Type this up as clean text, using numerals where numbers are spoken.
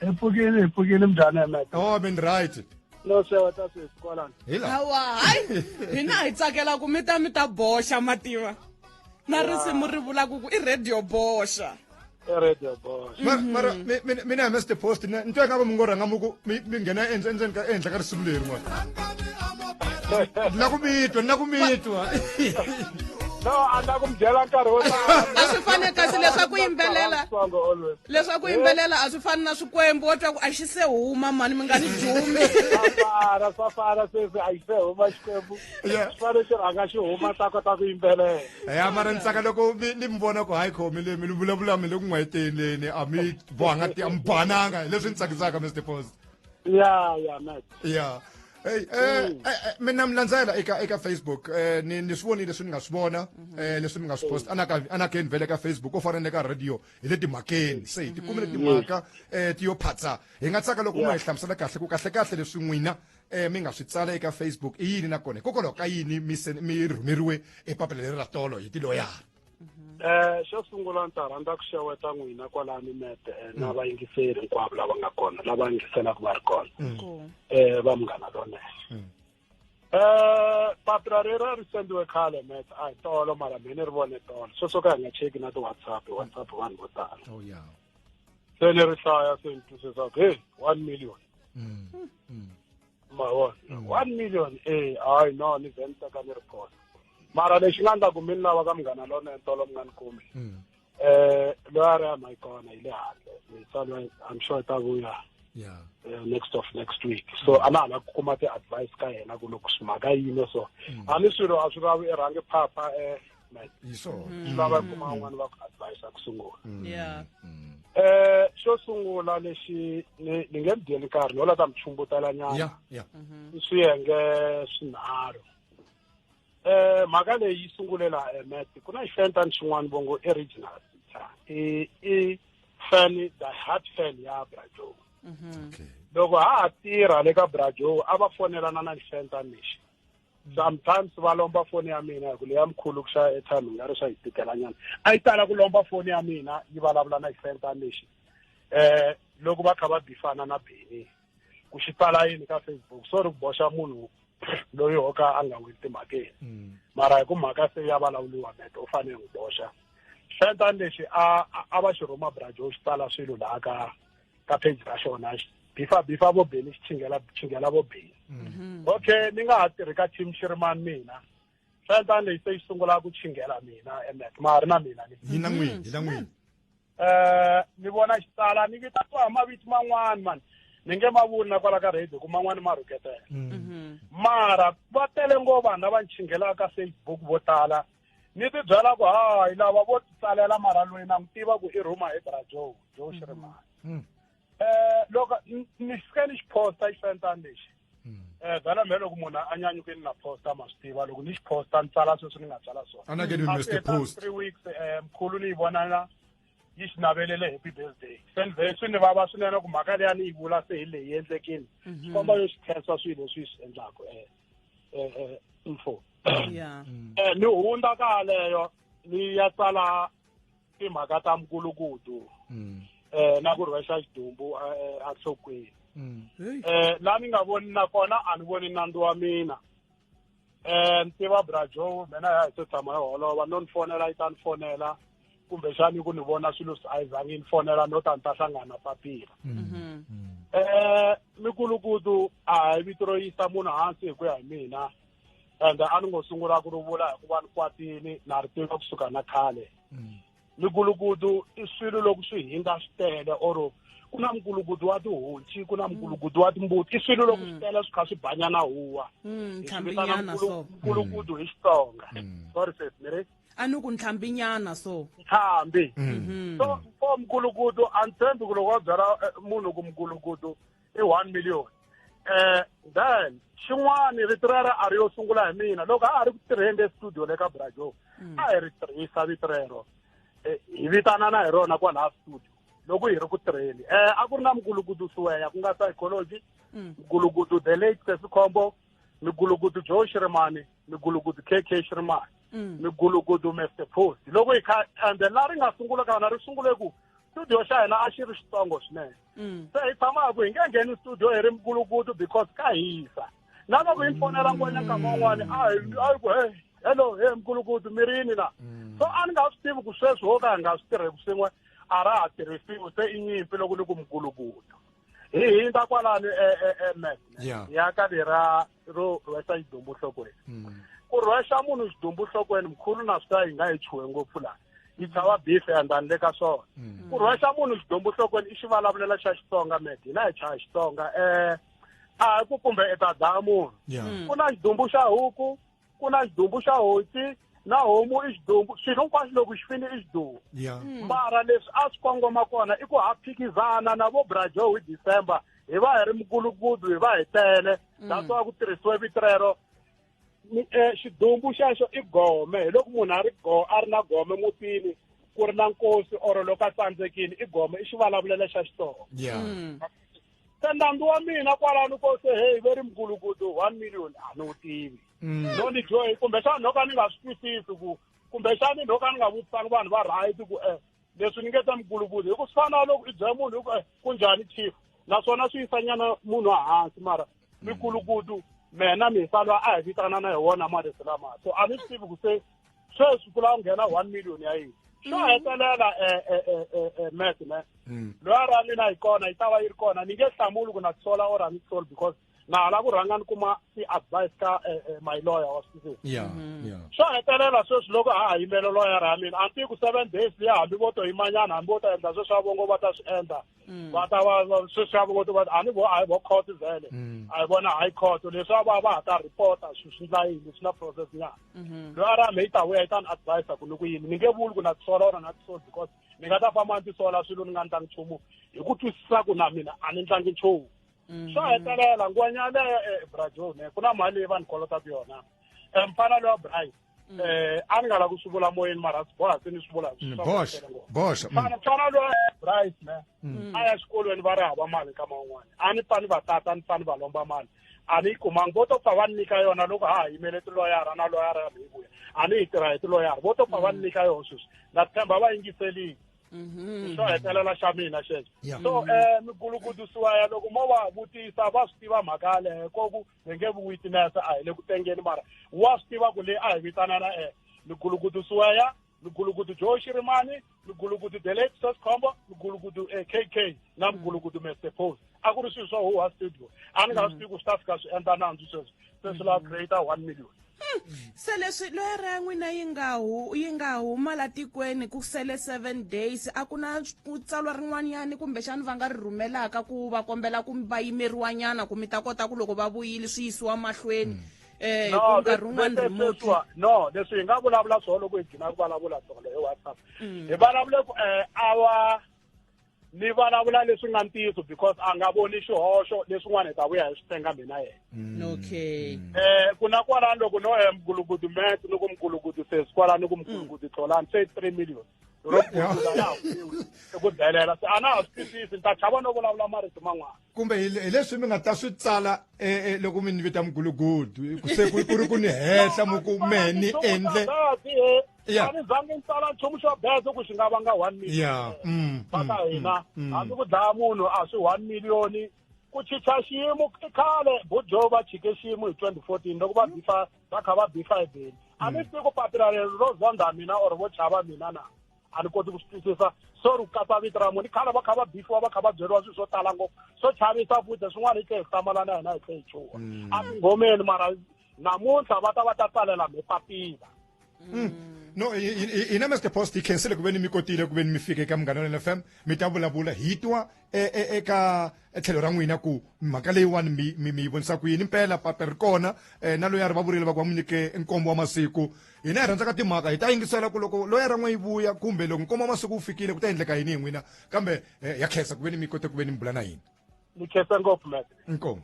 Epukile mjane mate. Oh, been right. No sir, what else is Scotland? Hawa, hina hi tsakela ku mi ta boxa mativa. Na risimu ri vula ku I radio boxa. Radio boss. Mara mina Mr Post ntwe nga mungora nga muku mi ngena endzeni ka endla ka risimu leri mwana. Na kumitwa. No, anakumbyela nkarhi wo A swi fane kasi leswaku yimbelela. Leswaku yimbelela a swi fane na swikwembu wo twa ku a xi se huma mani mi nga ni jumi. Safara sesi a xi se huma xikwembu. Sifane xi rhanga xi huma ta kota ku yimbelela. Ya mara ntsaka loko ni mbona ku hayi khomile mi vulavula mi le ku n'wayiteni a mi bohanga ti ambananga leswi ntsakisaka Mr Post. Yeah, mate. Yeah. Hey, mina mlandzela eka Facebook ni swivoni leswi ni nga swivona leswi mi nga swi post anakeni vele ka Facebook o fana le ka radio hi le timakeni se ti kumele timhaka ti yo phatsa hi nga tsaka loko mo hi hlamusela kahle ku kahle leswi n'wina mi nga swi tsala eka Facebook I yini nakona kokwalaho ka yini mi rhumeriwe epapila leri ra tolo hi tiloyara. Xo sungula ni ta rhandza ku xeweta n'wina kwalani mete na vayingiseri hinkwavo lava nga kona lava yingiselaka va ri kona va munghana lonene. Papila rero ri sendiwe khale mete a hi tolo mara mina ri vone tolo so ka hi nga cheki na ti-WhatsApp vanhu vo tala. Se ni ri hlaya se ni twisisa ku hey 1 million. Ma vona 1 million hayi no ni ze ni teka ni ri posta. Mara lexi nga ndla ku mi ni lava ka munghana lonene tolo mi nga ni kumi. Loyara ya mayikona hi le handle I'm sure ta vuya next week so a na hala ku kuma ti-advice ka yena ku loko swi mhaka yini so a ni swilo a swi lavi I rhangi phapha swi lava kuma un'wana va ku advice ku sungula. Xo sungula lexi ni nge mi dyeli nkarhi no la ta mi chumbutela nyana swiyenge swinharhu. Mhaka leyi yi sungulela mate ku na xifentani xin'wana vongo original I fan the heart fan ya Brajo. Loko ha tirha le ka Brajo a va fonelana na xifentani lexi. Sometimes va lomba foni ya mina ku leya mkhulu ku xa airtime nga ri swa hi tikela nyana a yi tala ku lomba foni ya mina yi vulavula na xifentani lexi loko va kha va bifana na Beni ku xi tala yini ka Facebook so ri ku boxa munhu loyi hoka a nga weli timhakeni mara hi ku mhaka se ya vulavuriwa mete u fanele n'wi boxa xifentani lexi a va xi rhuma Brajo xi tala swilo laha ka page ra xona bifa vo Beni xi chingela vo Beni. Okay ni nga ha tirhi ka Dr Shirimani mina xifentani lexi se xi sungula ku chingela mina mete ma ha ri na mina hi na n'wini ni vona xi tala ni vita ku maviti man'wani mani ni nge ma vuli na kwala ka radio ku man'wani ma rhuketela mara va tele ngopfu vanhu lava ni chingelaka ka Facebook vo tala ni ti byela ku hayi lava vo tsalela mara loyi na n'wi tiva ku I rhuma hi Brajo Shirimani. Loko ni fike ni xi posta xifentani lexi vhela mhe loko munhu a nyanyukeni na posta ma swi tiva loko ni xi posta ni tsala sweswi ni nga tsala swona Mr Post 3 weeks mkhulu ni yi vonana yi xi navelele happy birthday se ni ve swi ni vava swinene ku mhaka leya ni yi vula se hi leyi endlekini swi komba yo xi khensa swilo leswi hi swi endlaku info ni hundza ka haleyo ni ya tsala timhaka ta mkulukudu na ku rhwexa xidumbu a nhlokweni laha ni nga voni nakona a ni voni nandzu wa mina ni tiva Brajo mina ya hi to tshama hi holova no ni fonela yi ta ni fonela kumbe xani ku ni vona swilo swi a yi zangi ni fonela no ta ni ta hlangana papila mikulukudu a hi vito ro yisa munhu hansi hi ku ya hi mina ende a ni ngo sungula ku ri vula hikuva ni kwatini na ri tiva kusuka na khale mikulukudu I swilo loko swi hinga swi tele or ku na mkulukudu wa tihonci ku na mkulukudu wa timbuti I swilo loko swi tele swi kha swi banyana huwa mkulukudu hi Xitsonga sorry sis ni ri a ni ku ntlhambinyana so ntlhambi so for mkulukudu a ni tshembi ku loko wa byela munhu ku mkulukudu I 1 million then xin'wana rito rero a ri yo sungula hi mina loko a ri ku tirheni le studio le ka Brajo a hi ri tirhisa vito rero hi vitanana hi rona kwalaha studio loko hi ri ku tirheni a ku ri na mkulukudu Suweya ku nga psychology mkulukudu the late Sesikhombo mkulukudu Dr Shirimani mkulukudu KK Shirimani mkulukudu Mr Post loko hi kha and la ri nga sungula kana ri sungule ku studio xa hina a xi ri xitsongo swinene se hi tshamaku hi nge ngheni studio hi ri mukulukutu because ka hisa na loko hi fonela ngwenya nkama wun'wani a hi ku hey hello he mukulukutu mi rini na so a ni nga swi tivi ku sweswi wo ka hi nga swi tirheku swin'we a ra ha tirhisiwi se i nyimpi loko ni ku mukulukutu hi hindza kwalani Mac ya ka lera ro rhwexa xidumbu nhlokweni ku rhwexa munhu xidumbu nhlokweni mkhulu na swi hi nga hi chuwe ngopfu laha yi chava bife andani le ka swona ku rhwexa munhu xidumbu nhlokweni i xivulavulela xa Xitsonga Mac hina hi chaya Xitsonga a ku kumbe i ta dlaya munhu ku na xidumbu xa huku ku na xidumbu xa hosi na homu i xidumbu swilo hinkwaswo loko xi fini i xidumbu mara leswi a swi kongoma kona i ku ha phikizana na vo Brajo hi December hi va hi ri mukulukutu hi va hi tele that's why ku tirhisiwe vito rero xidumbu xexo i gome hi loko munhu a ri na gome mutini ku ri na nkosi or loko a tsandzekile i gome i xivulavulelo xa Xitsonga se nandzu wa mina kwalano ko se hey ve ri mukulukutu 1 million a ni wu tivi no ni joyi kumbexana no ka ni nga swi twisisi ku kumbexani no ka ni nga vutisani vanhu va right ku leswi ni nge ta mukulukutu hi ku swi fana loko i byela munhu hi ku ku njhani chief naswona swi yisanyana munhu hansi mara mikulukutu mena misalwa a hi vitana na hi wona marisi lama so a ni swi tivi ku se sweswi ku lava nghena 1 million ya yini xo hetelela Mac ne loyi ra mina hi kona yi ta va yi ri kona ni nge hlamuli ku na tisola or a ni tisoli because na hala ku rhanga ni kuma ti-advice ka my lawyer wa swisisi xo hetelela sweswi loko ha ha yimele lawyer ya mina a ni tivi ku 7 days liya hambi vo to yimanyana hambi vo ta endla sweswi va vongo va ta swi endla va ta va sweswi va vongo a hi vo court vhele a hi vona high court leswi va ha ta report swi swi endla yini swi na process nyana loyi ra mi yi ta vuya yi ta ni advise ku ni ku yini ni nge vuli ku na tisola or na tisoli because ni nga ta famba ni tisola swilo ni nga ndlangi nchumu hi ku twisisa ku na mina a ni ndlangi nchumu swo hetelela ngwenya leyo Brajo ne ku na mali leyi va ni kolotaka yona mfana lowa Bryce a ni nga la ku swi vula moyeni mara swi boha se ni swi vula boxa mfana lowa Bryce ne a ya xikolweni va ri hava mali kama wun'wani a ni fani va tata a ni fani va lomba mali a ni yi kumangi vo to pfa va ni nyika yona loko ha ha yimele tiloyara na loyara ya mi yi vuya a ni yi tirha hi tiloyara vo to pfa va ni nyika yona sweswi na tshemba va yingiselini swo hetelela xa mina xexo so mikulukutu siwaya loko mo va vutisa va swi tiva mhaka yaleyo koku hi nge vu witness a hi le ku tengeni mara wa swi tiva ku leyi a hi vitanana mikulukutu siwaya mikulukutu Dr Shirimani mikulukutu delete soskhombo mikulukutu KK na mikulukutu Mr Post a ku ri swilo swo huwa studio a ni nga swi tivi ku swi ta fika swi endla nandzu sweswi se swi lava creator 1 million se leswi loyara ya n'wina yi nga huma la tikweni ku sele 7 days a ku na tsalwa rin'wanyani kumbexani va nga ri rhumelaka ku va kombela ku va yimeriwa nyana ku mi ta kota ku loko va vuyile swi yisiwa mahlweni ku nkarhi wun'wani remote no leswi hi nga vulavula swona loko hi gina ku vulavula swona hi WhatsApp hi vulavule ku ni vulavula leswi nga ntiyiso because a nga voni xihoxo leswin'wana hi ta vuya hi swi tenga mina yena okay ku na kwalani loko no mukulukutu met ni ku mukulukutu sesi kwalani ku mukulukutu tholani se 3 million ku delela se a na ha swi twisisi ni ta chava no vulavula marito man'wana kumbe hi leswi mi nga ta swi tsala loko mi ni vita mukulukutu se ku ri ku ni hehla muku me ni endle a ni zangi ni tsala nchumu xo bezo ku xi nga vanga 1 million paka hina hambi ku dlaya munhu a swi 1 million ku chicha xiyimo khale Bojo va chike xiyimo hi 2014 loko va kha va bifa hi beli a ni tivi ku papila ro zonda mina or vo chava mina na a ni koti ku swi twisisa so ri katsa vito ra munhu khale va kha va bifiwa va kha va byeriwa swilo swo tala ngopfu swo chavisa futhi swin'wana hi tle hi hlamala na hina hi tle hi chuwa a tinghomeni mara namuntlha va ta tsalela mi papila no ina Mr Post hi khensile ku ve ni mi kotile ku ve ni mi fika eka Munghana Lonene FM mi ta vulavula hi twa eka tlhelo ra n'wina ku mhaka leyiwani mi yi vonisa ku yini mpela papa ri kona na loyara va vurile va ku va mu nyike nkombo wa masiku hina hi rhandza ka timhaka hi ta yingisela ku loko loyara n'we yi vuya kumbe loko nkombo wa masiku wu fikile ku ta endleka yini hi n'wina kambe ya khensa ku ve ni mi kote ku ve ni mi bula na yini ni khensa ngopfu Matt inkomo